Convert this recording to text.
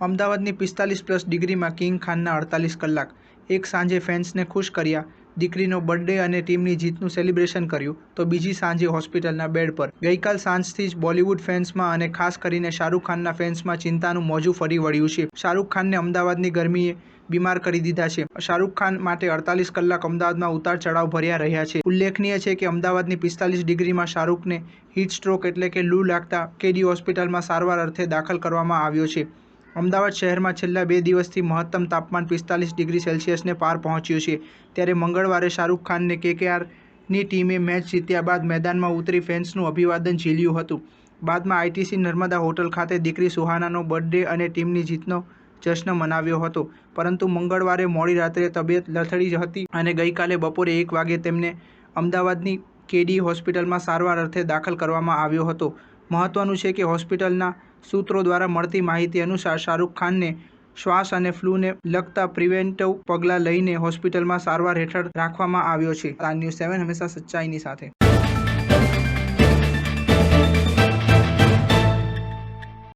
અમદાવાદની 45+ ડિગ્રીમાં કિંગ ખાનના 48 કલાક, એક સાંજે ફેન્સને ખુશ કર્યા, દીકરીનો બર્થડે અને ટીમની જીતનું સેલિબ્રેશન કર્યું, તો બીજી સાંજે હોસ્પિટલના બેડ પર. ગઈકાલ સાંજથી જ બોલિવૂડ ફેન્સમાં અને ખાસ કરીને શાહરૂખ ખાનના ફેન્સમાં ચિંતાનું મોજું ફરી વળ્યું છે. શાહરૂખ ખાનને અમદાવાદની ગરમીએ બીમાર કરી દીધા છે. શાહરૂખ ખાન માટે 48 કલાક અમદાવાદમાં ઉતાર-ચઢાવ ભર્યા રહ્યા છે. ઉલ્લેખનીય છે કે અમદાવાદની 45 ડિગ્રીમાં શાહરૂખને હીટસ્ટ્રોક એટલે કે લૂ લાગતા કેડી હોસ્પિટલમાં સારવાર અર્થે દાખલ કરવામાં આવ્યો છે. અમદાવાદ શહેરમાં છેલ્લા 2 દિવસથી મહત્તમ તાપમાન 45 ડિગ્રી સેલ્સિયસને પાર પહોંચ્યું છે. ત્યારે મંગળવારે શાહરૂખ ખાનને કેકેઆરની ટીમે મેચ જીત્યા બાદ મેદાનમાં ઉતરી ફેન્સનું અભિવાદન ઝીલ્યું હતું. બાદમાં આઈટીસી નર્મદા હોટલ ખાતે દીકરી સુહાનાનો બર્થડે અને ટીમની જીતનો જશ્ન મનાવ્યો હતો. પરંતુ મંગળવારે મોડી રાત્રે તબિયત લથડી હતી અને ગઈકાલે બપોરે 1 વાગે તેમને અમદાવાદની કેડી હોસ્પિટલમાં સારવાર અર્થે દાખલ કરવામાં આવ્યો હતો. મહત્વનું છે કે હોસ્પિટલના સૂત્રો દ્વારા મળતી માહિતી અનુસાર શાહરૂખ ખાનને શ્વાસ અને ફ્લૂને લગતા પ્રિવેન્ટિવ પગલાં લઈને હોસ્પિટલમાં સારવાર હેઠળ રાખવામાં આવ્યો છે. સ્ટાર ન્યૂઝ 7 હંમેશા સચ્ચાઈની સાથે.